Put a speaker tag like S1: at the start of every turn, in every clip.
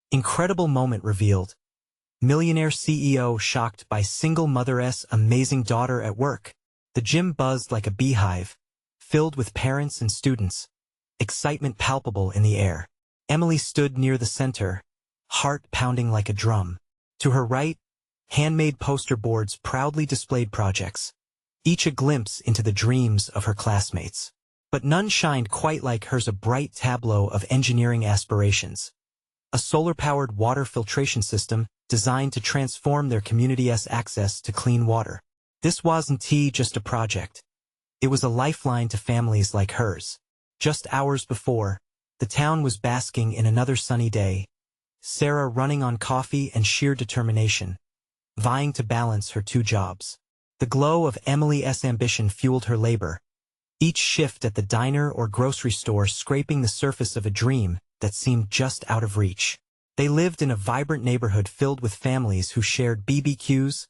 S1: Incredible moment revealed. Millionaire CEO shocked by single mother's amazing daughter at work. The gym buzzed like a beehive, filled with parents and students. Excitement palpable in the air. Emily stood near the center, heart pounding like a drum. To her right, handmade poster boards proudly displayed projects, each a glimpse into the dreams of her classmates. But none shined quite like hers, a bright tableau of engineering aspirations. A solar-powered water filtration system designed to transform their community's access to clean water. This wasn't just a project. It was a lifeline to families like hers. Just hours before, the town was basking in another sunny day, Sarah running on coffee and sheer determination, vying to balance her two jobs. The glow of Emily's ambition fueled her labor, each shift at the diner or grocery store scraping the surface of a dream that seemed just out of reach. They lived in a vibrant neighborhood filled with families who shared BBQs,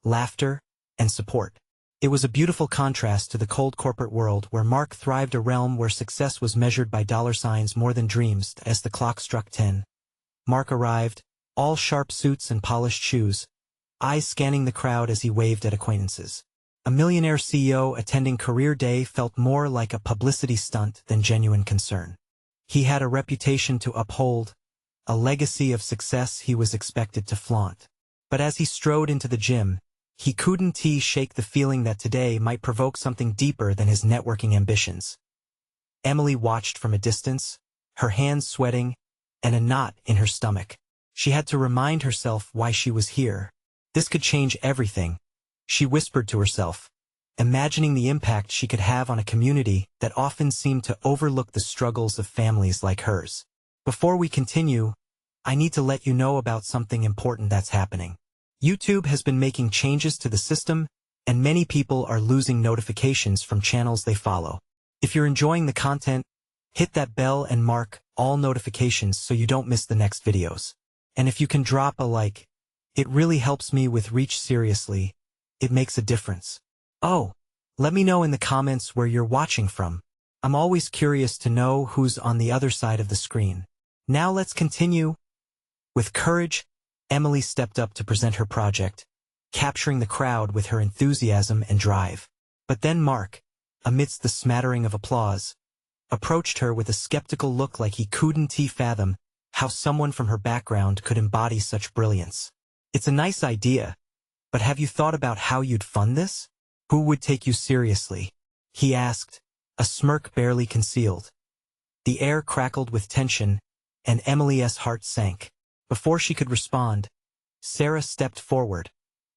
S1: laughter, and support. It was a beautiful contrast to the cold corporate world where Mark thrived, a realm where success was measured by dollar signs more than dreams. As the clock struck 10, Mark arrived, all sharp suits and polished shoes, eyes scanning the crowd as he waved at acquaintances. A millionaire CEO attending career day felt more like a publicity stunt than genuine concern. He had a reputation to uphold, a legacy of success he was expected to flaunt. But as he strode into the gym, he couldn't shake the feeling that today might provoke something deeper than his networking ambitions. Emily watched from a distance, her hands sweating, and a knot in her stomach. She had to remind herself why she was here. This could change everything, she whispered to herself, imagining the impact she could have on a community that often seemed to overlook the struggles of families like hers. Before we continue, I need to let you know about something important that's happening. YouTube has been making changes to the system, and many people are losing notifications from channels they follow. If you're enjoying the content, hit that bell and mark all notifications so you don't miss the next videos. And if you can drop a like, it really helps me with reach. Seriously, it makes a difference. Oh, let me know in the comments where you're watching from. I'm always curious to know who's on the other side of the screen. Now let's continue. With courage, Emily stepped up to present her project, capturing the crowd with her enthusiasm and drive. But then Mark, amidst the smattering of applause, approached her with a skeptical look, like he couldn't fathom how someone from her background could embody such brilliance. It's a nice idea, but have you thought about how you'd fund this? Who would take you seriously? He asked, a smirk barely concealed. The air crackled with tension, and Emily's heart sank. Before she could respond, Sarah stepped forward,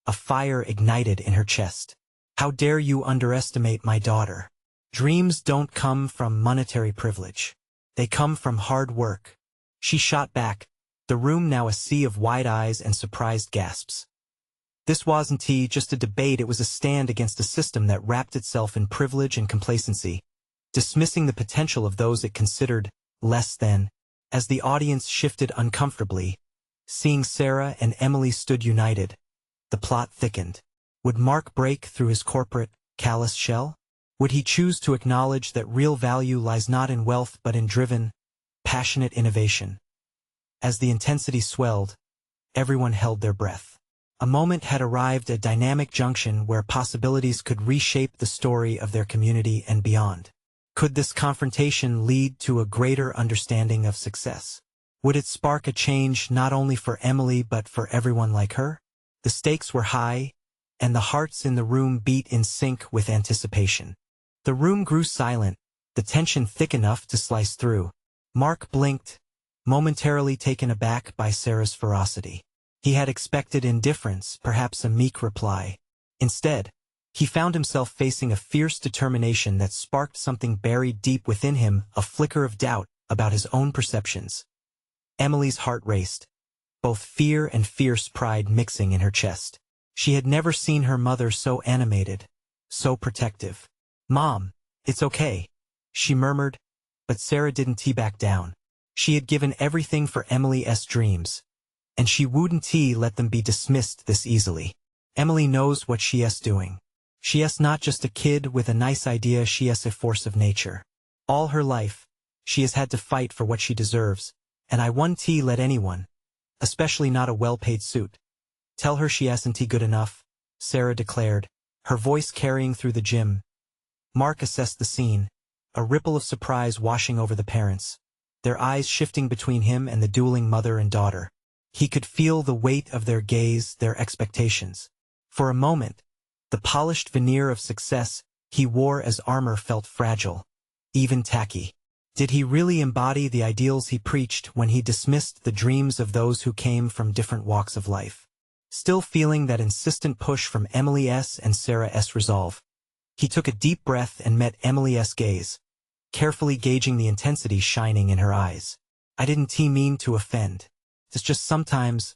S1: a fire ignited in her chest. How dare you underestimate my daughter? Dreams don't come from monetary privilege. They come from hard work. She shot back, the room now a sea of wide eyes and surprised gasps. This wasn't just a debate, it was a stand against a system that wrapped itself in privilege and complacency, dismissing the potential of those it considered less than. As the audience shifted uncomfortably, seeing Sarah and Emily stood united, the plot thickened. Would Mark break through his corporate, callous shell? Would he choose to acknowledge that real value lies not in wealth but in driven, passionate innovation? As the intensity swelled, everyone held their breath. A moment had arrived, a dynamic junction where possibilities could reshape the story of their community and beyond. Could this confrontation lead to a greater understanding of success? Would it spark a change not only for Emily but for everyone like her? The stakes were high, and the hearts in the room beat in sync with anticipation. The room grew silent, the tension thick enough to slice through. Mark blinked, momentarily taken aback by Sarah's ferocity. He had expected indifference, perhaps a meek reply. Instead, he found himself facing a fierce determination that sparked something buried deep within him, a flicker of doubt about his own perceptions. Emily's heart raced, both fear and fierce pride mixing in her chest. She had never seen her mother so animated, so protective. "Mom, it's okay," she murmured, but Sarah didn't back down. She had given everything for Emily's dreams, and she wouldn't let them be dismissed this easily. Emily knows what she is doing. She is not just a kid with a nice idea, she is a force of nature. All her life, she has had to fight for what she deserves, and I won't let anyone, especially not a well-paid suit. Tell her she isn't good enough, Sarah declared, her voice carrying through the gym. Mark assessed the scene, a ripple of surprise washing over the parents, their eyes shifting between him and the dueling mother and daughter. He could feel the weight of their gaze, their expectations. For a moment, the polished veneer of success he wore as armor felt fragile, even tacky. Did he really embody the ideals he preached when he dismissed the dreams of those who came from different walks of life? Still feeling that insistent push from Emily S. and Sarah S. resolve, he took a deep breath and met Emily S.'s gaze, carefully gauging the intensity shining in her eyes. I didn't mean to offend. It's just sometimes,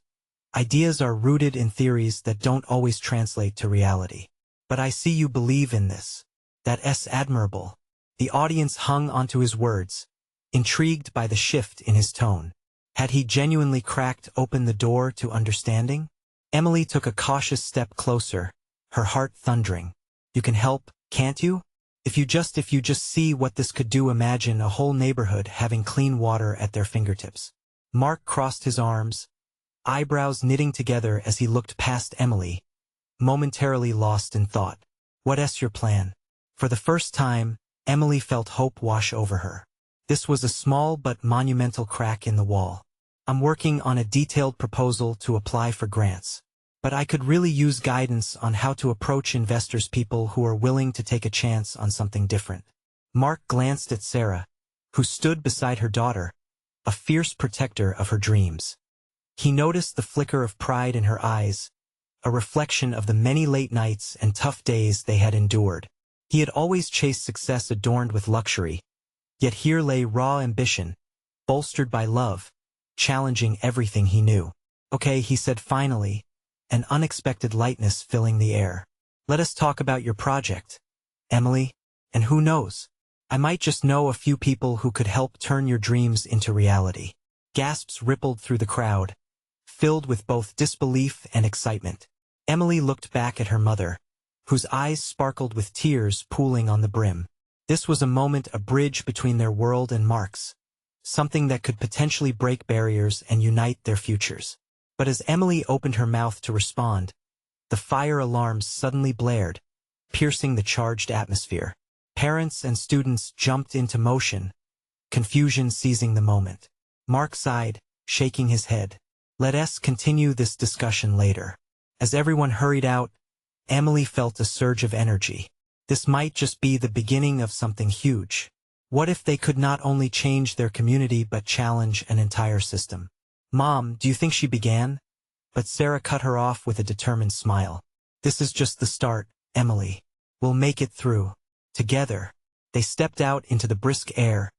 S1: ideas are rooted in theories that don't always translate to reality. But I see you believe in this. That's admirable. The audience hung onto his words, intrigued by the shift in his tone. Had he genuinely cracked open the door to understanding? Emily took a cautious step closer, her heart thundering. You can help, can't you? If you just see what this could do, imagine a whole neighborhood having clean water at their fingertips. Mark crossed his arms, eyebrows knitting together as he looked past Emily, momentarily lost in thought. What's your plan? For the first time, Emily felt hope wash over her. This was a small but monumental crack in the wall. I'm working on a detailed proposal to apply for grants. But I could really use guidance on how to approach investors, people who are willing to take a chance on something different. Mark glanced at Sarah, who stood beside her daughter, a fierce protector of her dreams. He noticed the flicker of pride in her eyes, a reflection of the many late nights and tough days they had endured. He had always chased success adorned with luxury, yet here lay raw ambition, bolstered by love, challenging everything he knew. Okay, he said finally, an unexpected lightness filling the air. Let us talk about your project, Emily, and who knows, I might just know a few people who could help turn your dreams into reality. Gasps rippled through the crowd, filled with both disbelief and excitement. Emily looked back at her mother, whose eyes sparkled with tears pooling on the brim. This was a moment, a bridge between their world and Mark's, something that could potentially break barriers and unite their futures. But as Emily opened her mouth to respond, the fire alarms suddenly blared, piercing the charged atmosphere. Parents and students jumped into motion, confusion seizing the moment. Mark sighed, shaking his head. Let's continue this discussion later. As everyone hurried out, Emily felt a surge of energy. This might just be the beginning of something huge. What if they could not only change their community but challenge an entire system? Mom, do you think she began? But Sarah cut her off with a determined smile. This is just the start, Emily. We'll make it through. Together, they stepped out into the brisk air,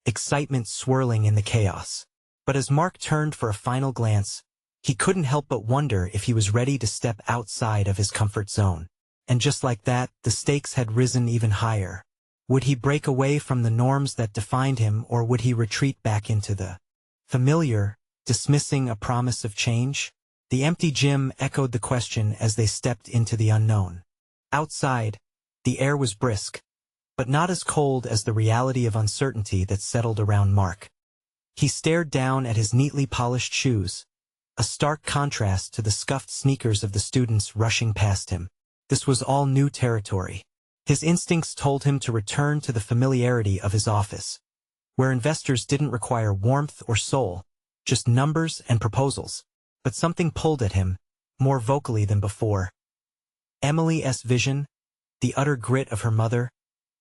S1: excitement swirling in the chaos. But as Mark turned for a final glance, he couldn't help but wonder if he was ready to step outside of his comfort zone. And just like that, the stakes had risen even higher. Would he break away from the norms that defined him, or would he retreat back into the familiar, dismissing a promise of change? The empty gym echoed the question as they stepped into the unknown. Outside, the air was brisk, but not as cold as the reality of uncertainty that settled around Mark. He stared down at his neatly polished shoes, a stark contrast to the scuffed sneakers of the students rushing past him. This was all new territory. His instincts told him to return to the familiarity of his office, where investors didn't require warmth or soul, just numbers and proposals. But something pulled at him, more vocally than before. Emily's vision, the utter grit of her mother,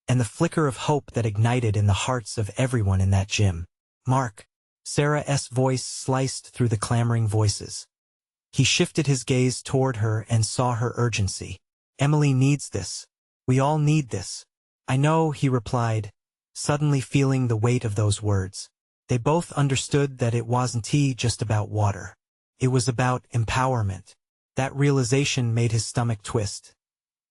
S1: and the flicker of hope that ignited in the hearts of everyone in that gym. Mark, Sarah's voice sliced through the clamoring voices. He shifted his gaze toward her and saw her urgency. Emily needs this. We all need this. I know, he replied, suddenly feeling the weight of those words. They both understood that it wasn't just about water. It was about empowerment. That realization made his stomach twist.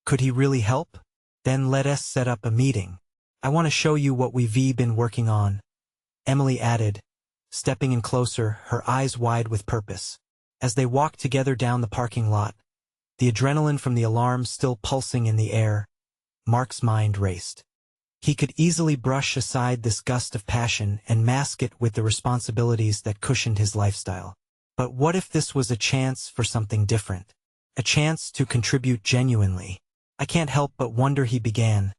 S1: Could he really help? Then let us set up a meeting. I want to show you what we've been working on, Emily added, stepping in closer, her eyes wide with purpose. As they walked together down the parking lot, the adrenaline from the alarm still pulsing in the air, Mark's mind raced. He could easily brush aside this gust of passion and mask it with the responsibilities that cushioned his lifestyle. But what if this was a chance for something different? A chance to contribute genuinely? I can't help but wonder, he began,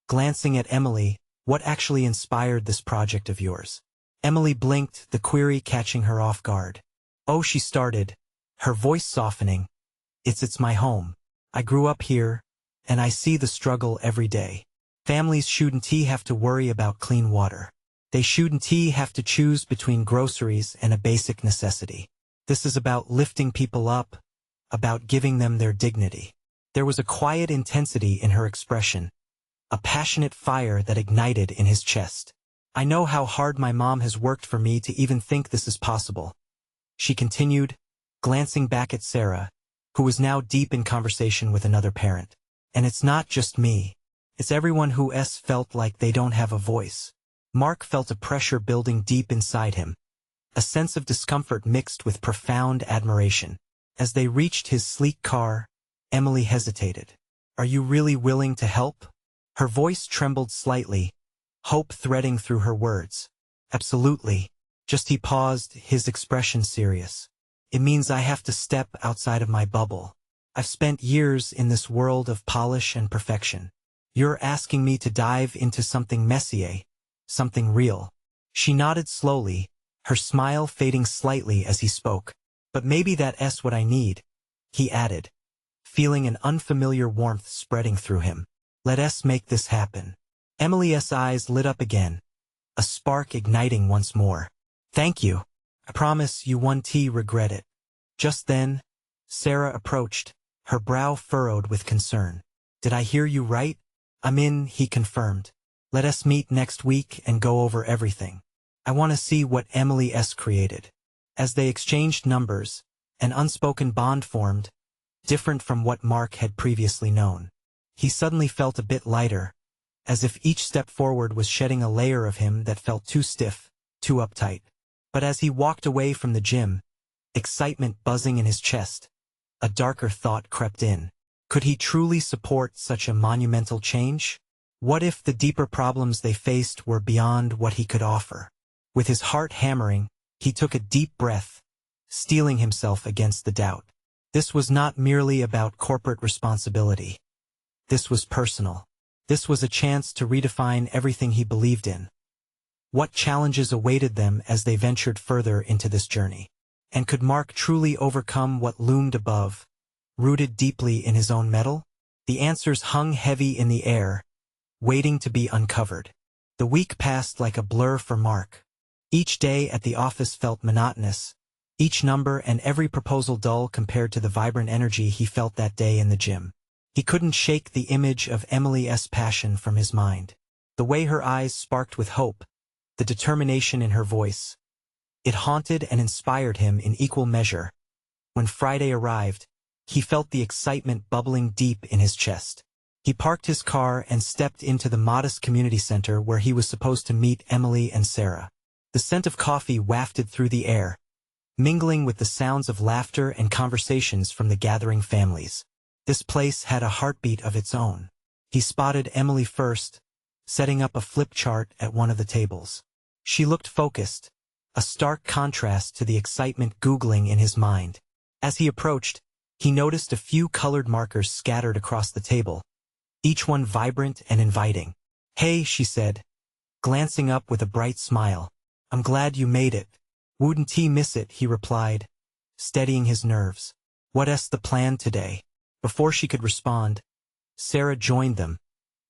S1: glancing at Emily, what actually inspired this project of yours? Emily blinked, the query catching her off guard. Oh, she started, her voice softening. It's my home. I grew up here, and I see the struggle every day. Families shouldn't have to worry about clean water. They shouldn't have to choose between groceries and a basic necessity. This is about lifting people up, about giving them their dignity. There was a quiet intensity in her expression, a passionate fire that ignited in his chest. I know how hard my mom has worked for me to even think this is possible, she continued, glancing back at Sarah, who was now deep in conversation with another parent. And it's not just me. It's everyone who felt like they don't have a voice. Mark felt a pressure building deep inside him, a sense of discomfort mixed with profound admiration. As they reached his sleek car, Emily hesitated. Are you really willing to help? Her voice trembled slightly, hope threading through her words. Absolutely. Just he paused, his expression serious. It means I have to step outside of my bubble. I've spent years in this world of polish and perfection. You're asking me to dive into something messy, something real. She nodded slowly, her smile fading slightly as he spoke. But maybe that's what I need, he added, feeling an unfamiliar warmth spreading through him. Let us make this happen. Emily's eyes lit up again, a spark igniting once more. Thank you. I promise you won't regret it. Just then, Sarah approached, her brow furrowed with concern. Did I hear you right? I'm in, he confirmed. Let us meet next week and go over everything. I want to see what Emily's created. As they exchanged numbers, an unspoken bond formed, different from what Mark had previously known. He suddenly felt a bit lighter, as if each step forward was shedding a layer of him that felt too stiff, too uptight. But as he walked away from the gym, excitement buzzing in his chest, a darker thought crept in. Could he truly support such a monumental change? What if the deeper problems they faced were beyond what he could offer? With his heart hammering, he took a deep breath, steeling himself against the doubt. This was not merely about corporate responsibility. This was personal. This was a chance to redefine everything he believed in. What challenges awaited them as they ventured further into this journey? And could Mark truly overcome what loomed above, rooted deeply in his own metal? The answers hung heavy in the air, waiting to be uncovered. The week passed like a blur for Mark. Each day at the office felt monotonous, each number and every proposal dull compared to the vibrant energy he felt that day in the gym. He couldn't shake the image of Emily's passion from his mind. The way her eyes sparked with hope, the determination in her voice. It haunted and inspired him in equal measure. When Friday arrived, he felt the excitement bubbling deep in his chest. He parked his car and stepped into the modest community center where he was supposed to meet Emily and Sarah. The scent of coffee wafted through the air, mingling with the sounds of laughter and conversations from the gathering families. This place had a heartbeat of its own. He spotted Emily first, setting up a flip chart at one of the tables. She looked focused, a stark contrast to the excitement googling in his mind. As he approached, he noticed a few colored markers scattered across the table, each one vibrant and inviting. Hey, she said, glancing up with a bright smile. I'm glad you made it. Wouldn't he miss it, he replied, steadying his nerves. What's the plan today? Before she could respond, Sarah joined them,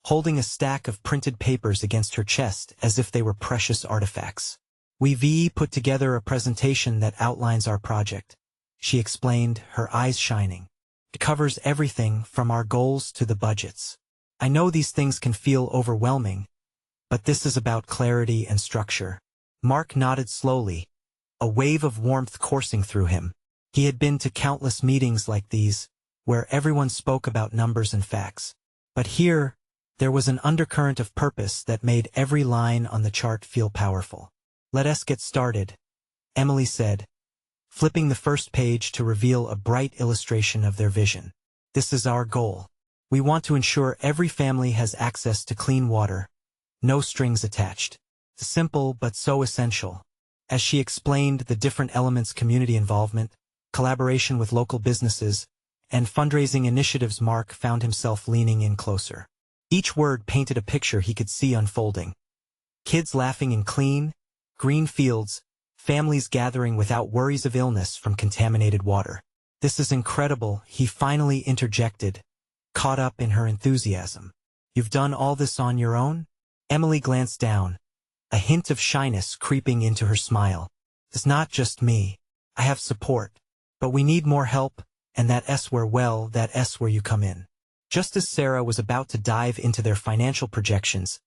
S1: holding a stack of printed papers against her chest as if they were precious artifacts. We've put together a presentation that outlines our project, she explained, her eyes shining. It covers everything from our goals to the budgets. I know these things can feel overwhelming, but this is about clarity and structure. Mark nodded slowly, a wave of warmth coursing through him. He had been to countless meetings like these, where everyone spoke about numbers and facts. But here, there was an undercurrent of purpose that made every line on the chart feel powerful. Let us get started, Emily said, flipping the first page to reveal a bright illustration of their vision. This is our goal. We want to ensure every family has access to clean water, no strings attached. Simple but so essential. As she explained the different elements: community involvement, collaboration with local businesses, and fundraising initiatives, Mark found himself leaning in closer. Each word painted a picture he could see unfolding. Kids laughing in clean, green fields, families gathering without worries of illness from contaminated water. "This is incredible," he finally interjected, caught up in her enthusiasm. "You've done all this on your own?" Emily glanced down, a hint of shyness creeping into her smile. "It's not just me. I have support. But we need more help, and that's where you come in." Just as Sarah was about to dive into their financial projections,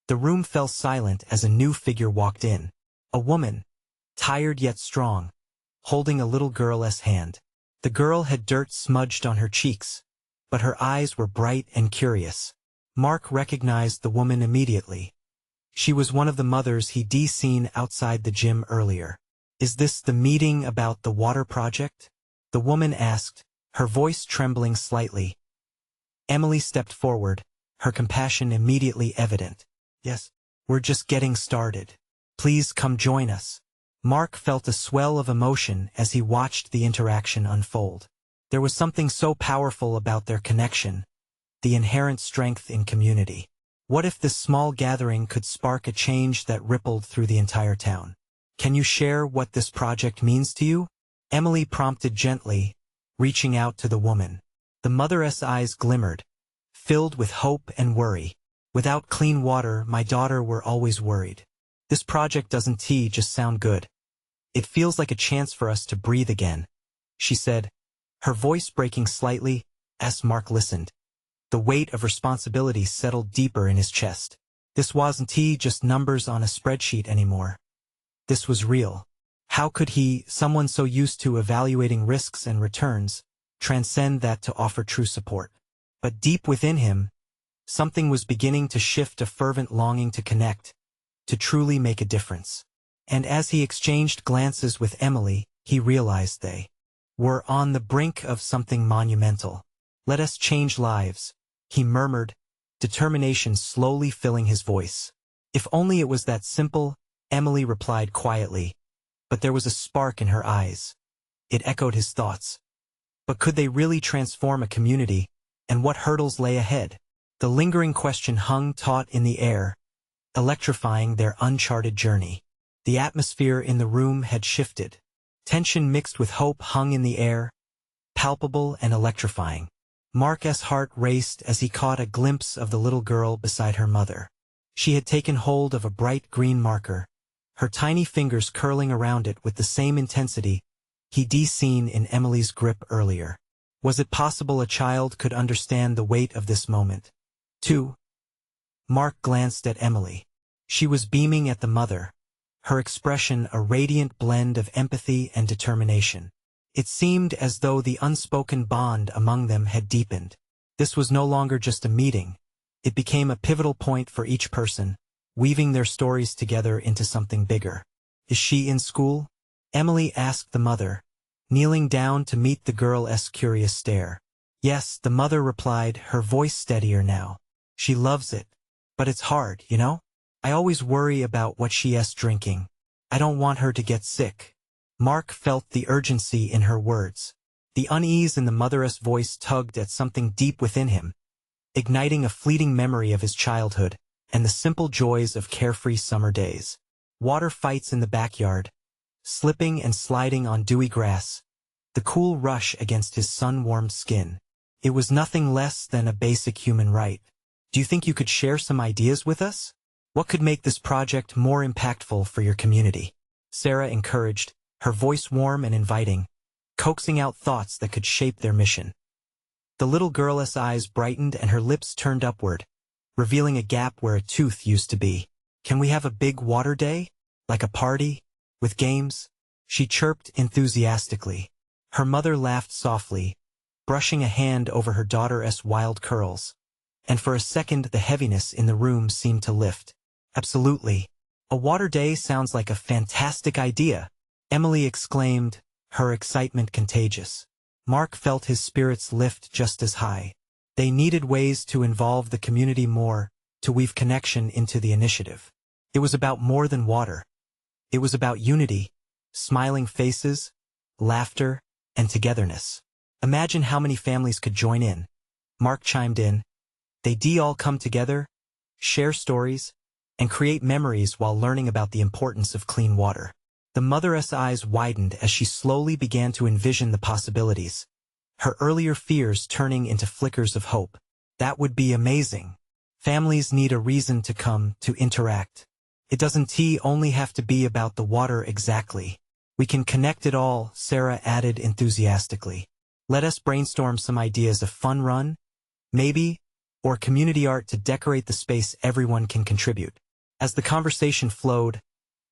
S1: the room fell silent as a new figure walked in. A woman, tired yet strong, holding a little girl's hand. The girl had dirt smudged on her cheeks, but her eyes were bright and curious. Mark recognized the woman immediately. She was one of the mothers he'd seen outside the gym earlier. "Is this the meeting about the water project?" the woman asked, her voice trembling slightly. Emily stepped forward, her compassion immediately evident. "Yes, we're just getting started. Please come join us." Mark felt a swell of emotion as he watched the interaction unfold. There was something so powerful about their connection, the inherent strength in community. What if this small gathering could spark a change that rippled through the entire town? "Can you share what this project means to you?" Emily prompted gently, reaching out to the woman. The mother's eyes glimmered, filled with hope and worry. "Without clean water, my daughter, we're always worried. This project doesn't just sound good. It feels like a chance for us to breathe again," she said, her voice breaking slightly as Mark listened. The weight of responsibility settled deeper in his chest. This wasn't just numbers on a spreadsheet anymore. This was real. How could he, someone so used to evaluating risks and returns, transcend that to offer true support? But deep within him, something was beginning to shift, a fervent longing to connect, to truly make a difference. And as he exchanged glances with Emily, he realized they were on the brink of something monumental. "Let us change lives," he murmured, determination slowly filling his voice. "If only it was that simple," Emily replied quietly, but there was a spark in her eyes. It echoed his thoughts. But could they really transform a community, and what hurdles lay ahead? The lingering question hung taut in the air, electrifying their uncharted journey. The atmosphere in the room had shifted. Tension mixed with hope hung in the air, palpable and electrifying. Mark's heart raced as he caught a glimpse of the little girl beside her mother. She had taken hold of a bright green marker, her tiny fingers curling around it with the same intensity he'd seen in Emily's grip earlier. Was it possible a child could understand the weight of this moment? Too. Mark glanced at Emily. She was beaming at the mother, her expression a radiant blend of empathy and determination. It seemed as though the unspoken bond among them had deepened. This was no longer just a meeting. It became a pivotal point for each person, weaving their stories together into something bigger. "Is she in school?" Emily asked the mother, kneeling down to meet the girl's curious stare. "Yes," the mother replied, her voice steadier now. "She loves it. But it's hard, you know? I always worry about what she's drinking. I don't want her to get sick." Mark felt the urgency in her words. The unease in the mother's voice tugged at something deep within him, igniting a fleeting memory of his childhood and the simple joys of carefree summer days. Water fights in the backyard, slipping and sliding on dewy grass, the cool rush against his sun-warmed skin. It was nothing less than a basic human right. "Do you think you could share some ideas with us? What could make this project more impactful for your community?" Sarah encouraged, her voice warm and inviting, coaxing out thoughts that could shape their mission. The little girl's eyes brightened and her lips turned upward, revealing a gap where a tooth used to be. "Can we have a big water day? Like a party? With games?" she chirped enthusiastically. Her mother laughed softly, brushing a hand over her daughter's wild curls. And for a second the heaviness in the room seemed to lift. "Absolutely. A water day sounds like a fantastic idea," Emily exclaimed, her excitement contagious. Mark felt his spirits lift just as high. They needed ways to involve the community more, to weave connection into the initiative. It was about more than water. It was about unity, smiling faces, laughter, and togetherness. Imagine how many families could join in. Mark chimed in. They'd all come together, share stories, and create memories while learning about the importance of clean water. The mother's eyes widened as she slowly began to envision the possibilities, her earlier fears turning into flickers of hope. That would be amazing. Families need a reason to come, to interact. It doesn't only have to be about the water exactly. We can connect it all, Sarah added enthusiastically. Let us brainstorm some ideas of fun run, maybe, or community art to decorate the space everyone can contribute. As the conversation flowed,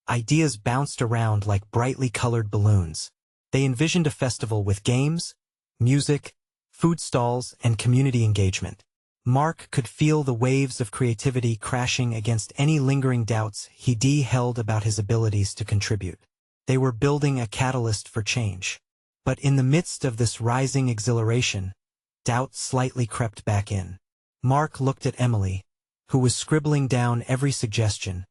S1: ideas bounced around like brightly colored balloons. They envisioned a festival with games, music, food stalls, and community engagement. Mark could feel the waves of creativity crashing against any lingering doubts he'd held about his abilities to contribute. They were building a catalyst for change. But in the midst of this rising exhilaration, doubt slightly crept back in. Mark looked at Emily, who was scribbling down every suggestion,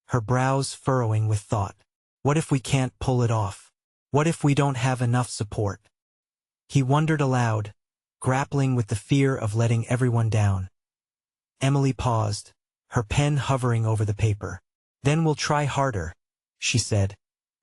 S1: her brows furrowing with thought. What if we can't pull it off? What if we don't have enough support? He wondered aloud, grappling with the fear of letting everyone down. Emily paused, her pen hovering over the paper. Then we'll try harder, she said,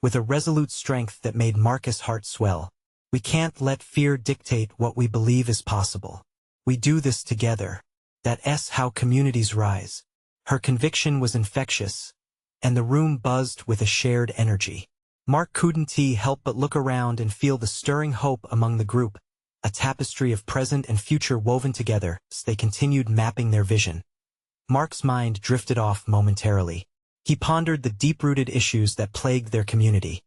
S1: with a resolute strength that made Marcus' heart swell. We can't let fear dictate what we believe is possible. We do this together. That's how communities rise. Her conviction was infectious, and the room buzzed with a shared energy. Mark couldn't help but look around and feel the stirring hope among the group, a tapestry of present and future woven together as they continued mapping their vision. Mark's mind drifted off momentarily. He pondered the deep-rooted issues that plagued their community.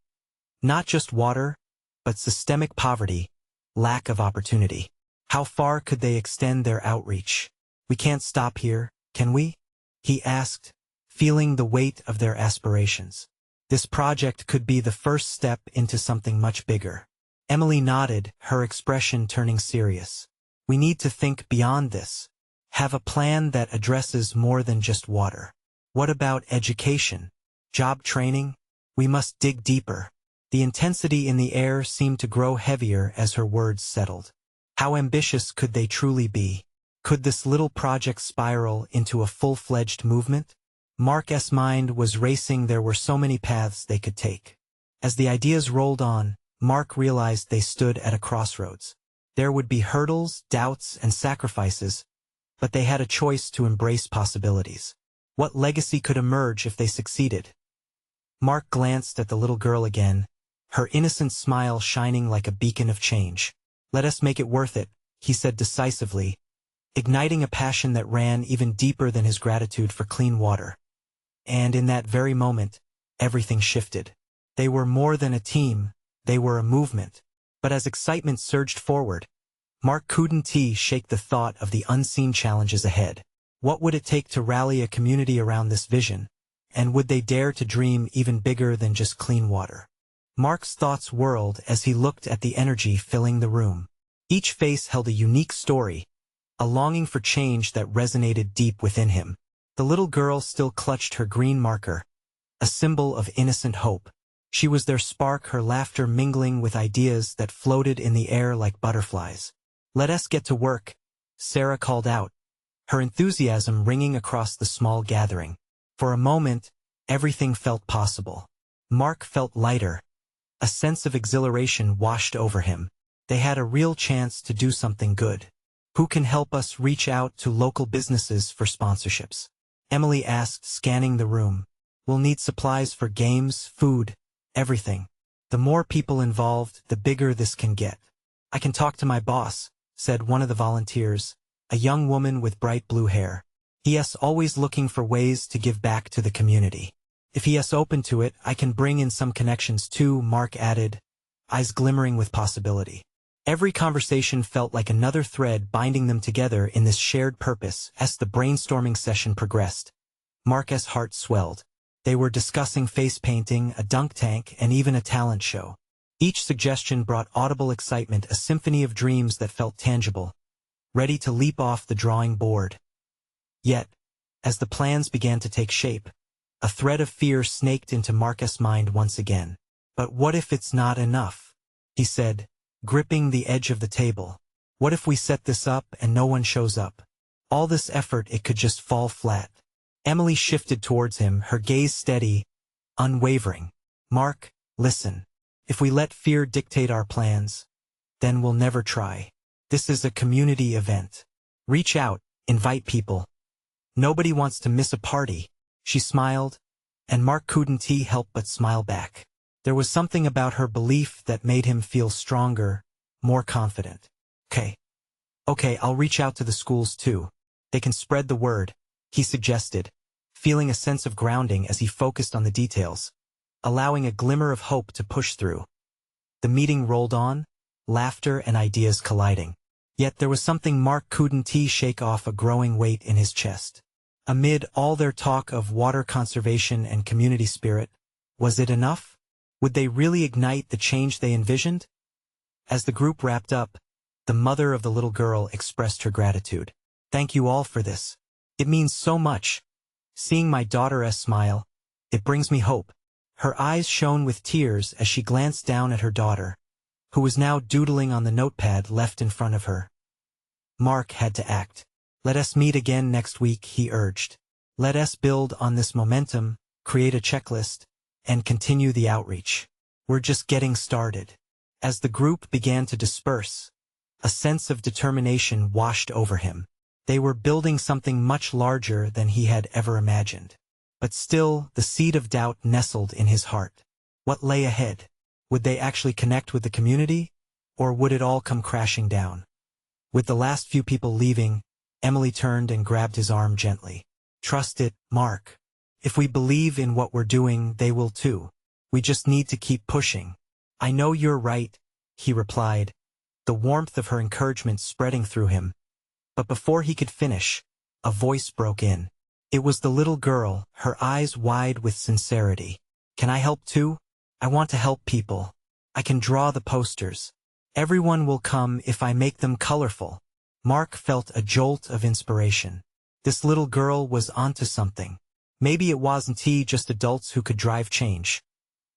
S1: Not just water, but systemic poverty, lack of opportunity. How far could they extend their outreach? We can't stop here, can we? He asked, feeling the weight of their aspirations. This project could be the first step into something much bigger. Emily nodded, her expression turning serious. We need to think beyond this. Have a plan that addresses more than just water. What about education? Job training? We must dig deeper. The intensity in the air seemed to grow heavier as her words settled. How ambitious could they truly be? Could this little project spiral into a full-fledged movement? Mark's mind was racing. There were so many paths they could take. As the ideas rolled on, Mark realized they stood at a crossroads. There would be hurdles, doubts, and sacrifices, but they had a choice to embrace possibilities. What legacy could emerge if they succeeded? Mark glanced at the little girl again, her innocent smile shining like a beacon of change. Let us make it worth it, he said decisively, igniting a passion that ran even deeper than his gratitude for clean water. And in that very moment, everything shifted. They were more than a team, they were a movement. But as excitement surged forward, Mark couldn't shake the thought of the unseen challenges ahead. What would it take to rally a community around this vision? And would they dare to dream even bigger than just clean water? Mark's thoughts whirled as he looked at the energy filling the room. Each face held a unique story, a longing for change that resonated deep within him. The little girl still clutched her green marker, a symbol of innocent hope. She was their spark, her laughter mingling with ideas that floated in the air like butterflies. Let us get to work, Sarah called out, her enthusiasm ringing across the small gathering. For a moment, everything felt possible. Mark felt lighter. A sense of exhilaration washed over him. They had a real chance to do something good. Who can help us reach out to local businesses for sponsorships? Emily asked, scanning the room. We'll need supplies for games, food, everything. The more people involved, the bigger this can get. I can talk to my boss, said one of the volunteers, a young woman with bright blue hair. He is always looking for ways to give back to the community. If he is open to it, I can bring in some connections too, Mark added, eyes glimmering with possibility. Every conversation felt like another thread binding them together in this shared purpose. As the brainstorming session progressed, Mark's heart swelled. They were discussing face painting, a dunk tank, and even a talent show. Each suggestion brought audible excitement, a symphony of dreams that felt tangible, ready to leap off the drawing board. Yet, as the plans began to take shape, A thread of fear snaked into Mark's mind once again. But what if it's not enough? He said, gripping the edge of the table. What if we set this up and no one shows up? All this effort, it could just fall flat. Emily shifted towards him, her gaze steady, unwavering. Mark, listen. If we let fear dictate our plans, then we'll never try. This is a community event. Reach out, invite people. Nobody wants to miss a party. She smiled, and Mark couldn't help but smile back. There was something about her belief that made him feel stronger, more confident. Okay, I'll reach out to the schools too. They can spread the word, he suggested, feeling a sense of grounding as he focused on the details, allowing a glimmer of hope to push through. The meeting rolled on, laughter and ideas colliding. Yet there was something Mark couldn't shake off, a growing weight in his chest. Amid all their talk of water conservation and community spirit, was it enough? Would they really ignite the change they envisioned? As the group wrapped up, the mother of the little girl expressed her gratitude. Thank you all for this. It means so much. Seeing my daughter's smile, it brings me hope. Her eyes shone with tears as she glanced down at her daughter, who was now doodling on the notepad left in front of her. Mark had to act. Let us meet again next week, he urged. Let us build on this momentum, create a checklist, and continue the outreach. We're just getting started. As the group began to disperse, a sense of determination washed over him. They were building something much larger than he had ever imagined. But still, the seed of doubt nestled in his heart. What lay ahead? Would they actually connect with the community? Or would it all come crashing down? With the last few people leaving, Emily turned and grabbed his arm gently. Trust it, Mark. If we believe in what we're doing, they will too. We just need to keep pushing. I know you're right, he replied, the warmth of her encouragement spreading through him. But before he could finish, a voice broke in. It was the little girl, her eyes wide with sincerity. Can I help too? I want to help people. I can draw the posters. Everyone will come if I make them colorful. Mark felt a jolt of inspiration. This little girl was onto something. Maybe it wasn't just adults who could drive change.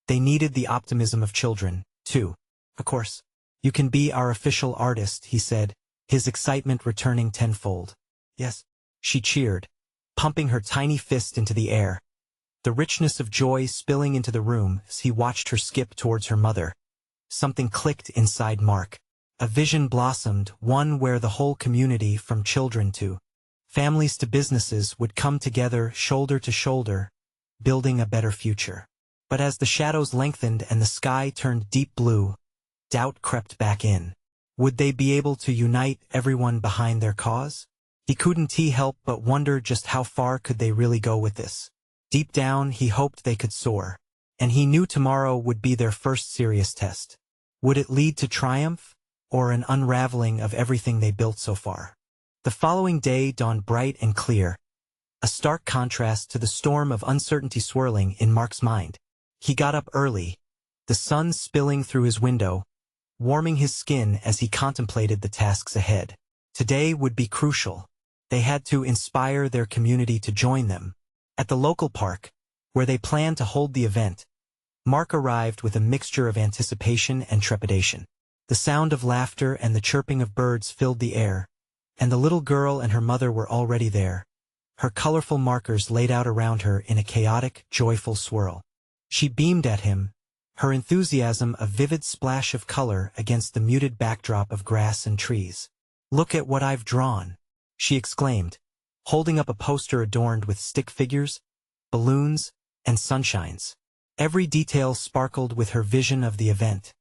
S1: They needed the optimism of children, too. Of course. You can be our official artist, he said, his excitement returning tenfold. Yes, she cheered, pumping her tiny fist into the air. The richness of joy spilling into the room as he watched her skip towards her mother. Something clicked inside Mark. A vision blossomed, one where the whole community, from children to families to businesses, would come together shoulder to shoulder, building a better future. But as the shadows lengthened and the sky turned deep blue, doubt crept back in. Would they be able to unite everyone behind their cause? He couldn't help but wonder just how far could they really go with this. Deep down, he hoped they could soar. And he knew tomorrow would be their first serious test. Would it lead to triumph, or an unraveling of everything they built so far? The following day dawned bright and clear, a stark contrast to the storm of uncertainty swirling in Mark's mind. He got up early, the sun spilling through his window, warming his skin as he contemplated the tasks ahead. Today would be crucial. They had to inspire their community to join them. At the local park, where they planned to hold the event, Mark arrived with a mixture of anticipation and trepidation. The sound of laughter and the chirping of birds filled the air, and the little girl and her mother were already there, her colorful markers laid out around her in a chaotic, joyful swirl. She beamed at him, her enthusiasm a vivid splash of color against the muted backdrop of grass and trees. Look at what I've drawn, she exclaimed, holding up a poster adorned with stick figures, balloons, and sunshines. Every detail sparkled with her vision of the event,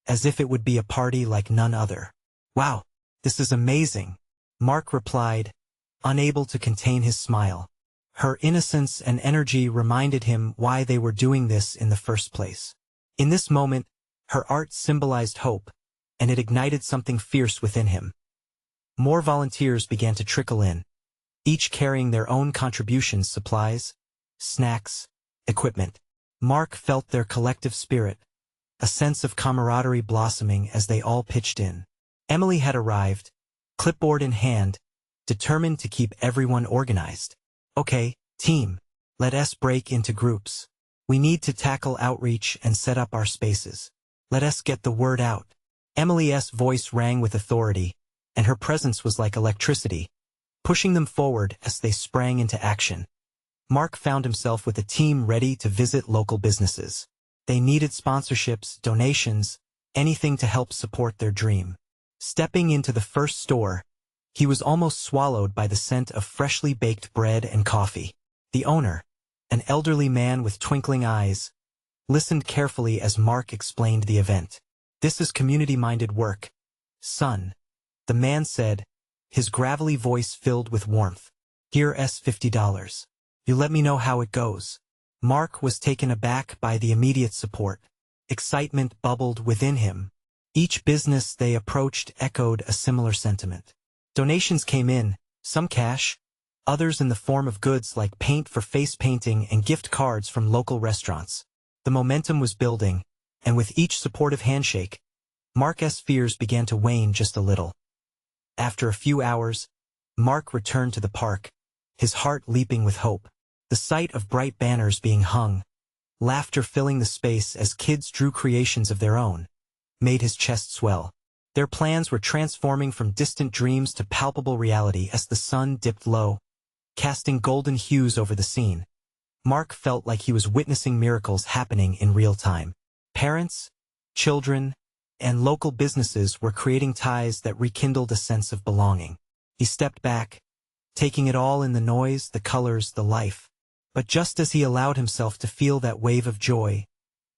S1: as if it would be a party like none other. Wow, this is amazing, Mark replied, unable to contain his smile. Her innocence and energy reminded him why they were doing this in the first place. In this moment, her art symbolized hope, and it ignited something fierce within him. More volunteers began to trickle in, each carrying their own contributions, supplies, snacks, equipment. Mark felt their collective spirit, a sense of camaraderie blossoming as they all pitched in. Emily had arrived, clipboard in hand, determined to keep everyone organized. Okay, team, Let us break into groups. We need to tackle outreach and set up our spaces. Let us get the word out. Emily's voice rang with authority, and her presence was like electricity, pushing them forward as they sprang into action. Mark found himself with a team ready to visit local businesses. They needed sponsorships, donations, anything to help support their dream. Stepping into the first store, he was almost swallowed by the scent of freshly baked bread and coffee. The owner, an elderly man with twinkling eyes, listened carefully as Mark explained the event. "This is community-minded work, son," the man said, his gravelly voice filled with warmth. "Here's $50. You let me know how it goes." Mark was taken aback by the immediate support. Excitement bubbled within him. Each business they approached echoed a similar sentiment. Donations came in, some cash, others in the form of goods like paint for face painting and gift cards from local restaurants. The momentum was building, and with each supportive handshake, Mark's fears began to wane just a little. After a few hours, Mark returned to the park, his heart leaping with hope. The sight of bright banners being hung, laughter filling the space as kids drew creations of their own, made his chest swell. Their plans were transforming from distant dreams to palpable reality as the sun dipped low, casting golden hues over the scene. Mark felt like he was witnessing miracles happening in real time. Parents, children, and local businesses were creating ties that rekindled a sense of belonging. He stepped back, taking it all in, the noise, the colors, the life. But just as he allowed himself to feel that wave of joy,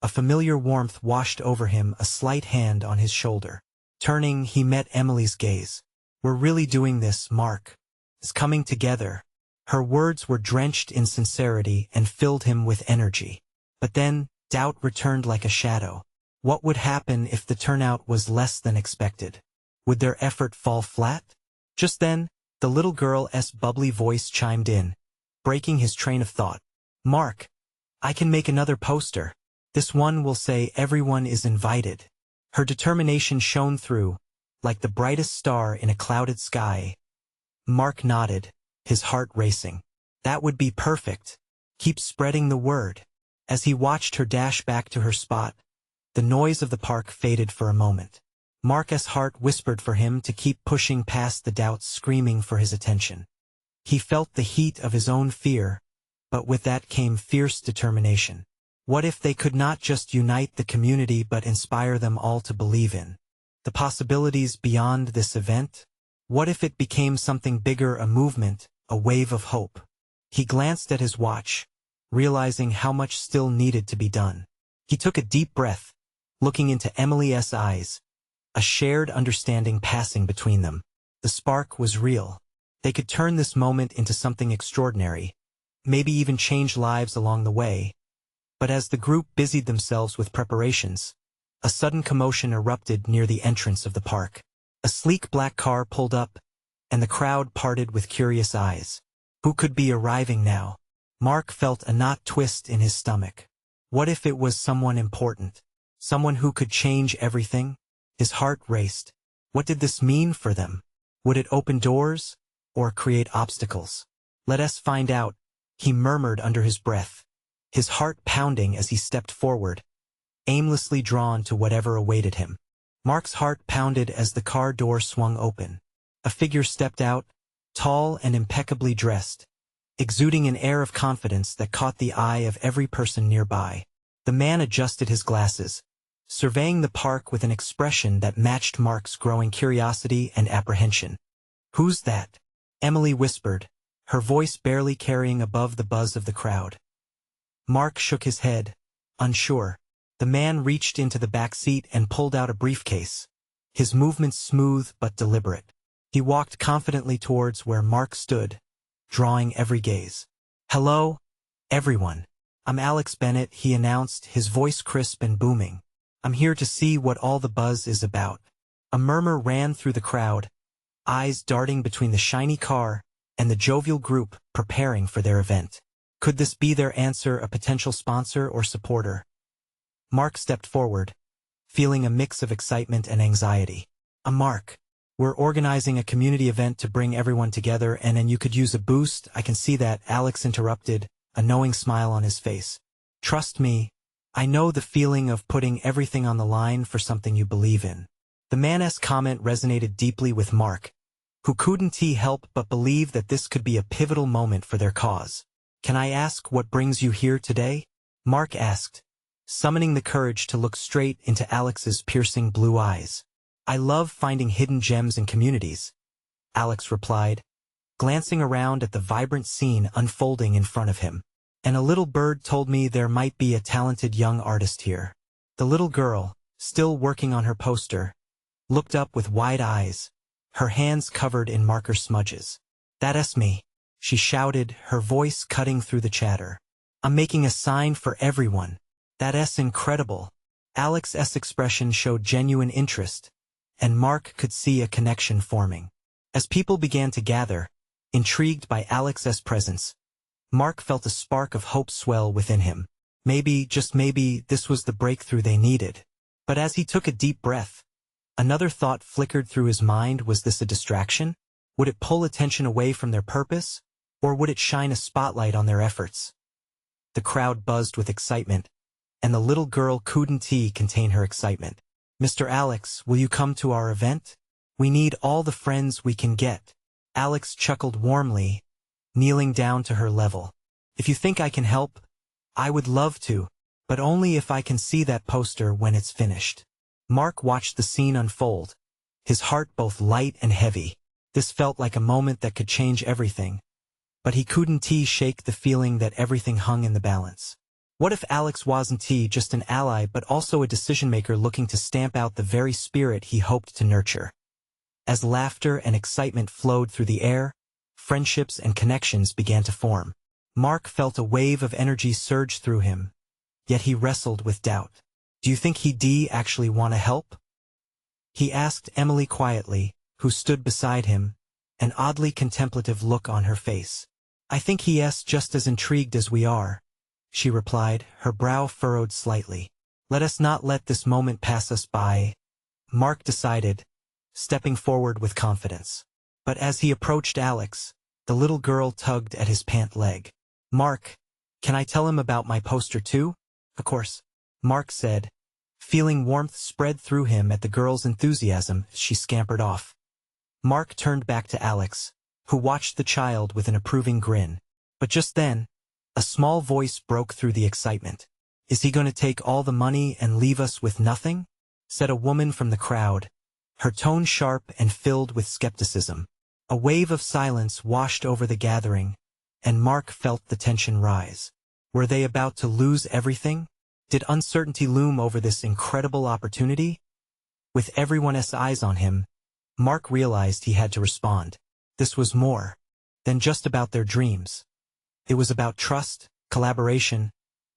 S1: a familiar warmth washed over him, a slight hand on his shoulder. Turning, he met Emily's gaze. "We're really doing this, Mark. It's coming together." Her words were drenched in sincerity and filled him with energy. But then, doubt returned like a shadow. What would happen if the turnout was less than expected? Would their effort fall flat? Just then, the little girl's bubbly voice chimed in, breaking his train of thought. "Mark, I can make another poster. This one will say everyone is invited." Her determination shone through, like the brightest star in a clouded sky. Mark nodded, his heart racing. That would be perfect. Keep spreading the word. As he watched her dash back to her spot, the noise of the park faded for a moment. Mark's heart whispered for him to keep pushing past the doubts screaming for his attention. He felt the heat of his own fear, but with that came fierce determination. What if they could not just unite the community but inspire them all to believe in the possibilities beyond this event? What if it became something bigger, a movement, a wave of hope? He glanced at his watch, realizing how much still needed to be done. He took a deep breath, looking into Emily's eyes, a shared understanding passing between them. The spark was real. They could turn this moment into something extraordinary, maybe even change lives along the way. But as the group busied themselves with preparations, a sudden commotion erupted near the entrance of the park. A sleek black car pulled up, and the crowd parted with curious eyes. Who could be arriving now? Mark felt a knot twist in his stomach. What if it was someone important? Someone who could change everything? His heart raced. What did this mean for them? Would it open doors, or create obstacles? "Let us find out," he murmured under his breath, his heart pounding as he stepped forward, aimlessly drawn to whatever awaited him. Mark's heart pounded as the car door swung open. A figure stepped out, tall and impeccably dressed, exuding an air of confidence that caught the eye of every person nearby. The man adjusted his glasses, surveying the park with an expression that matched Mark's growing curiosity and apprehension. "Who's that?" Emily whispered, her voice barely carrying above the buzz of the crowd. Mark shook his head, unsure. The man reached into the back seat and pulled out a briefcase, his movements smooth but deliberate. He walked confidently towards where Mark stood, drawing every gaze. "Hello, everyone. I'm Alex Bennett," he announced, his voice crisp and booming. "I'm here to see what all the buzz is about." A murmur ran through the crowd, eyes darting between the shiny car and the jovial group preparing for their event. Could this be their answer, a potential sponsor or supporter? Mark stepped forward, feeling a mix of excitement and anxiety. Mark, we're organizing a community event to bring everyone together and you could use a boost." "I can see that," Alex interrupted, a knowing smile on his face. Trust me, I know the feeling of putting everything on the line for something you believe in. The man's comment resonated deeply with Mark, who couldn't help but believe that this could be a pivotal moment for their cause. Can I ask what brings you here today? Mark asked, summoning the courage to look straight into Alex's piercing blue eyes. I love finding hidden gems in communities, Alex replied, glancing around at the vibrant scene unfolding in front of him. And a little bird told me there might be a talented young artist here. The little girl, still working on her poster, looked up with wide eyes, her hands covered in marker smudges. That's me, she shouted, her voice cutting through the chatter. I'm making a sign for everyone. That's incredible. Alex's expression showed genuine interest, and Mark could see a connection forming. As people began to gather, intrigued by Alex's presence, Mark felt a spark of hope swell within him. Maybe, just maybe, this was the breakthrough they needed. But as he took a deep breath, another thought flickered through his mind. Was this a distraction? Would it pull attention away from their purpose, or would it shine a spotlight on their efforts? The crowd buzzed with excitement, and the little girl couldn't contain her excitement. Mr. Alex, will you come to our event? We need all the friends we can get. Alex chuckled warmly, kneeling down to her level. If you think I can help, I would love to, but only if I can see that poster when it's finished. Mark watched the scene unfold, his heart both light and heavy. This felt like a moment that could change everything, but he couldn't shake the feeling that everything hung in the balance. What if Alex wasn't just an ally but also a decision-maker looking to stamp out the very spirit he hoped to nurture? As laughter and excitement flowed through the air, friendships and connections began to form. Mark felt a wave of energy surge through him, yet he wrestled with doubt. Do you think he'd actually want to help? He asked Emily quietly, who stood beside him, an oddly contemplative look on her face. I think he's just as intrigued as we are, she replied, her brow furrowed slightly. Let us not let this moment pass us by, Mark decided, stepping forward with confidence. But as he approached Alex, the little girl tugged at his pant leg. Mark, can I tell him about my poster too? Of course, Mark said, feeling warmth spread through him at the girl's enthusiasm as she scampered off. Mark turned back to Alex, who watched the child with an approving grin. But just then, a small voice broke through the excitement. Is he going to take all the money and leave us with nothing? Said a woman from the crowd, her tone sharp and filled with skepticism. A wave of silence washed over the gathering, and Mark felt the tension rise. Were they about to lose everything? Did uncertainty loom over this incredible opportunity? With everyone's eyes on him, Mark realized he had to respond. This was more than just about their dreams. It was about trust, collaboration,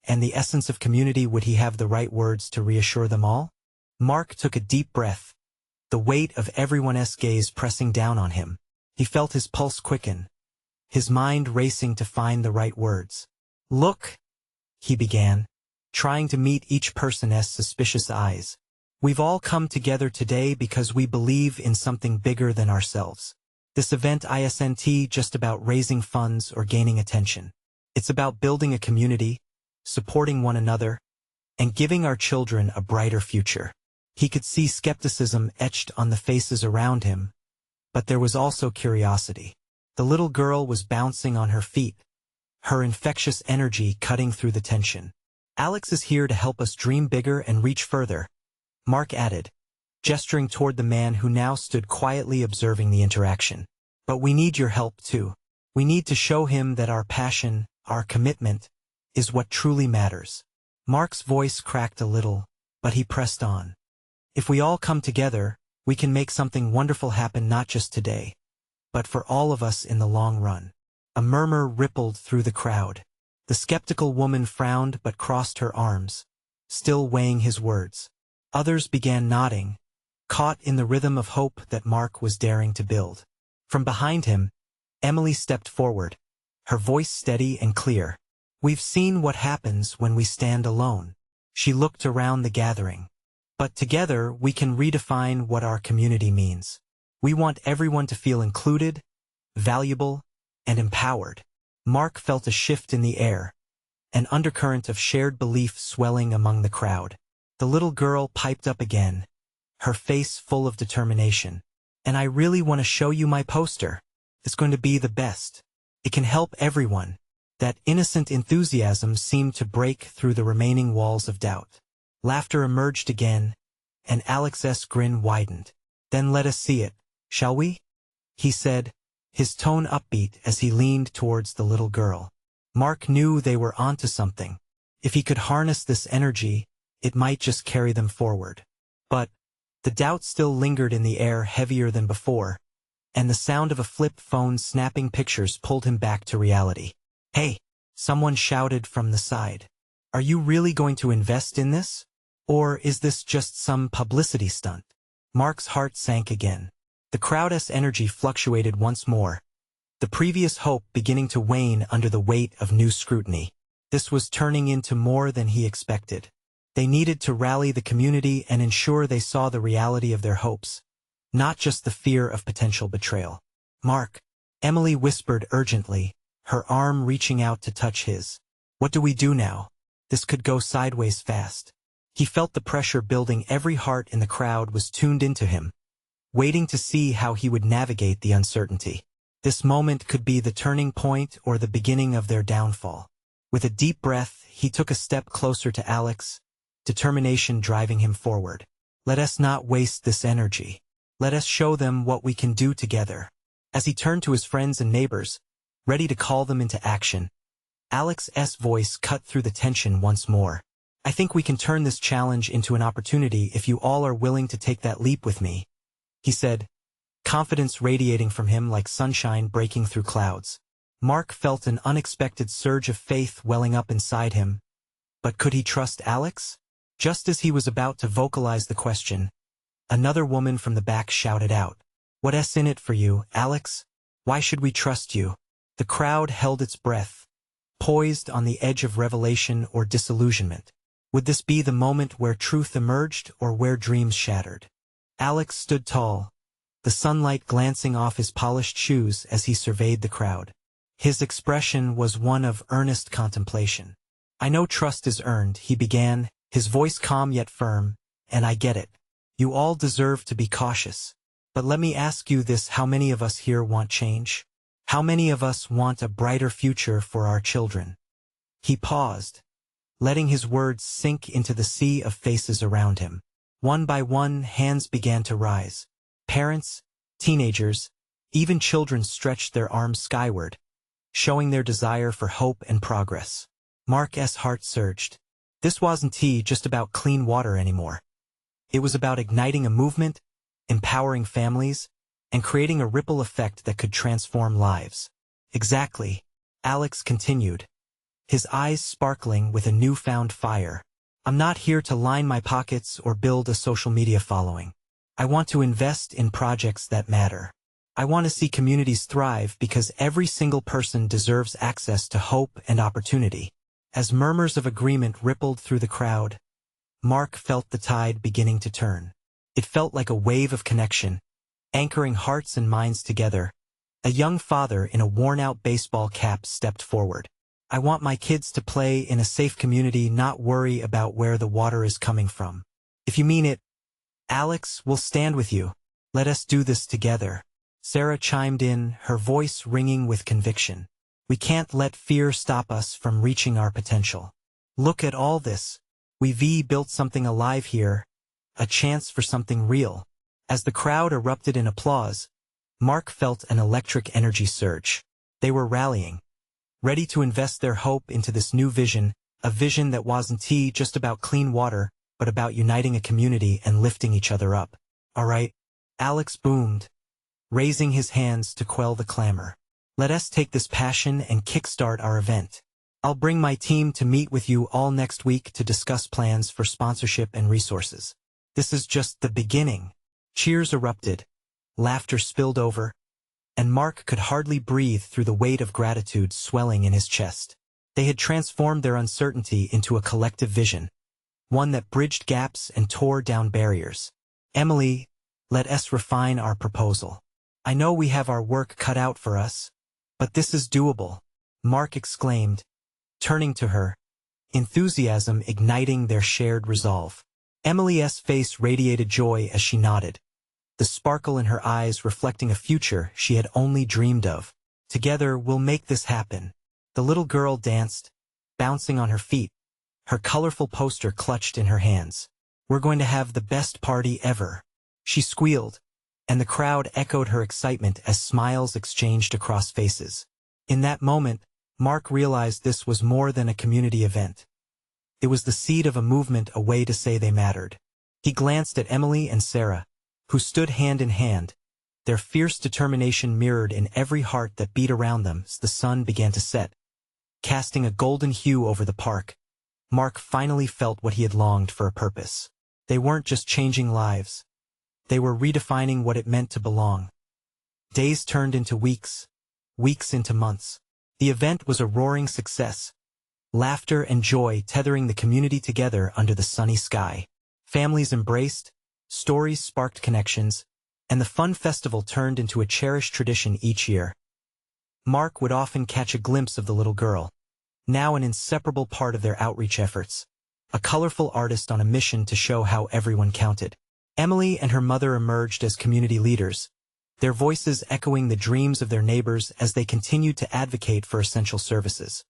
S1: and the essence of community. Would he have the right words to reassure them all? Mark took a deep breath, the weight of everyone's gaze pressing down on him. He felt his pulse quicken, his mind racing to find the right words. Look, he began, trying to meet each person's suspicious eyes. We've all come together today because we believe in something bigger than ourselves. This event isn't just about raising funds or gaining attention. It's about building a community, supporting one another, and giving our children a brighter future. He could see skepticism etched on the faces around him, but there was also curiosity. The little girl was bouncing on her feet, her infectious energy cutting through the tension. Alex is here to help us dream bigger and reach further, Mark added, gesturing toward the man who now stood quietly observing the interaction. But we need your help too. We need to show him that our passion, our commitment, is what truly matters. Mark's voice cracked a little, but he pressed on. If we all come together, we can make something wonderful happen, not just today, but for all of us in the long run. A murmur rippled through the crowd. The skeptical woman frowned but crossed her arms, still weighing his words. Others began nodding, caught in the rhythm of hope that Mark was daring to build. From behind him, Emily stepped forward, her voice steady and clear. We've seen what happens when we stand alone. She looked around the gathering. But together we can redefine what our community means. We want everyone to feel included, valuable, and empowered. Mark felt a shift in the air, an undercurrent of shared belief swelling among the crowd. The little girl piped up again, her face full of determination. "And I really want to show you my poster. It's going to be the best. It can help everyone." That innocent enthusiasm seemed to break through the remaining walls of doubt. Laughter emerged again, and Alex's grin widened. "Then let us see it, shall we?" he said, his tone upbeat as he leaned towards the little girl. Mark knew they were onto something. If he could harness this energy, it might just carry them forward. But the doubt still lingered in the air, heavier than before, and the sound of a flip phone snapping pictures pulled him back to reality. "Hey!" someone shouted from the side. "Are you really going to invest in this? Or is this just some publicity stunt?" Mark's heart sank again. The crowd's energy fluctuated once more, the previous hope beginning to wane under the weight of new scrutiny. This was turning into more than he expected. They needed to rally the community and ensure they saw the reality of their hopes, not just the fear of potential betrayal. "Mark," Emily whispered urgently, her arm reaching out to touch his. "What do we do now? This could go sideways fast." He felt the pressure building. Every heart in the crowd was tuned into him, waiting to see how he would navigate the uncertainty. This moment could be the turning point or the beginning of their downfall. With a deep breath, he took a step closer to Alex, determination driving him forward. "Let us not waste this energy. Let us show them what we can do together." As he turned to his friends and neighbors, ready to call them into action, Alex's voice cut through the tension once more. "I think we can turn this challenge into an opportunity if you all are willing to take that leap with me," he said, confidence radiating from him like sunshine breaking through clouds. Mark felt an unexpected surge of faith welling up inside him. But could he trust Alex? Just as he was about to vocalize the question, another woman from the back shouted out, "What's in it for you, Alex? Why should we trust you?" The crowd held its breath, poised on the edge of revelation or disillusionment. Would this be the moment where truth emerged or where dreams shattered? Alex stood tall, the sunlight glancing off his polished shoes as he surveyed the crowd. His expression was one of earnest contemplation. "I know trust is earned," he began, his voice calm yet firm, "and I get it. You all deserve to be cautious. But let me ask you this: how many of us here want change? How many of us want a brighter future for our children?" He paused, letting his words sink into the sea of faces around him. One by one, hands began to rise. Parents, teenagers, even children stretched their arms skyward, showing their desire for hope and progress. Mark's heart surged. This wasn't just about clean water anymore. It was about igniting a movement, empowering families, and creating a ripple effect that could transform lives. "Exactly," Alex continued, his eyes sparkling with a newfound fire. "I'm not here to line my pockets or build a social media following. I want to invest in projects that matter. I want to see communities thrive because every single person deserves access to hope and opportunity." As murmurs of agreement rippled through the crowd, Mark felt the tide beginning to turn. It felt like a wave of connection, anchoring hearts and minds together. A young father in a worn-out baseball cap stepped forward. "I want my kids to play in a safe community, not worry about where the water is coming from." "If you mean it, Alex, we'll stand with you. Let us do this together," Sarah chimed in, her voice ringing with conviction. "We can't let fear stop us from reaching our potential. Look at all this. We've built something alive here, a chance for something real." As the crowd erupted in applause, Mark felt an electric energy surge. They were rallying, ready to invest their hope into this new vision, a vision that wasn't just about clean water, but about uniting a community and lifting each other up. "All right," Alex boomed, raising his hands to quell the clamor. "Let us take this passion and kickstart our event. I'll bring my team to meet with you all next week to discuss plans for sponsorship and resources. This is just the beginning." Cheers erupted, laughter spilled over, and Mark could hardly breathe through the weight of gratitude swelling in his chest. They had transformed their uncertainty into a collective vision, one that bridged gaps and tore down barriers. "Emily, let us refine our proposal. I know we have our work cut out for us, but this is doable." Mark exclaimed, turning to her, enthusiasm igniting their shared resolve. Emily's face radiated joy as she nodded, the sparkle in her eyes reflecting a future she had only dreamed of. Together, we'll make this happen. The little girl danced, bouncing on her feet, her colorful poster clutched in her hands. We're going to have the best party ever. She squealed, and the crowd echoed her excitement as smiles exchanged across faces. In that moment, Mark realized this was more than a community event. It was the seed of a movement, a way to say they mattered. He glanced at Emily and Sarah, who stood hand in hand, their fierce determination mirrored in every heart that beat around them as the sun began to set, casting a golden hue over the park. Mark finally felt what he had longed for: a purpose. They weren't just changing lives. They were redefining what it meant to belong. Days turned into weeks, weeks into months. The event was a roaring success, laughter and joy tethering the community together under the sunny sky. Families embraced, stories sparked connections, and the fun festival turned into a cherished tradition each year. Mark would often catch a glimpse of the little girl, now an inseparable part of their outreach efforts, a colorful artist on a mission to show how everyone counted. Emily and her mother emerged as community leaders, their voices echoing the dreams of their neighbors as they continued to advocate for essential services.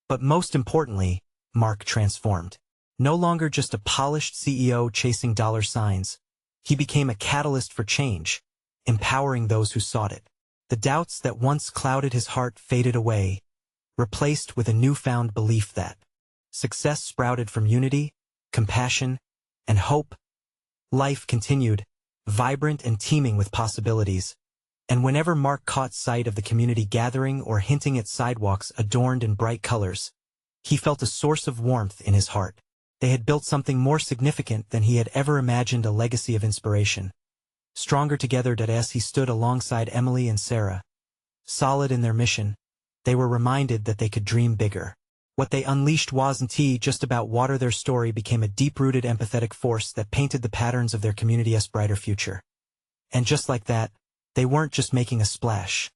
S1: But most importantly, Mark transformed. No longer just a polished CEO chasing dollar signs, he became a catalyst for change, empowering those who sought it. The doubts that once clouded his heart faded away, replaced with a newfound belief that success sprouted from unity, compassion, and hope. Life continued, vibrant and teeming with possibilities. And whenever Mark caught sight of the community gathering or hinting at sidewalks adorned in bright colors, he felt a source of warmth in his heart. They had built something more significant than he had ever imagined, a legacy of inspiration. Stronger together, as he stood alongside Emily and Sarah, solid in their mission, they were reminded that they could dream bigger. What they unleashed wasn't just about water. Their story became a deep-rooted, empathetic force that painted the patterns of their community's brighter future. And just like that, they weren't just making a splash.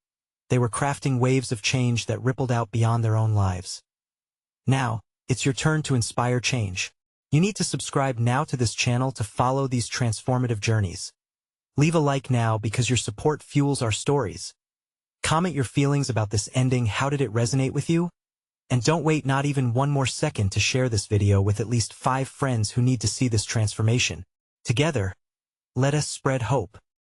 S1: They were crafting waves of change that rippled out beyond their own lives. Now, it's your turn to inspire change. You need to subscribe now to this channel to follow these transformative journeys. Leave a like now because your support fuels our stories. Comment your feelings about this ending. How did it resonate with you? And don't wait not even one more second to share this video with at least 5 friends who need to see this transformation. Together, let us spread hope.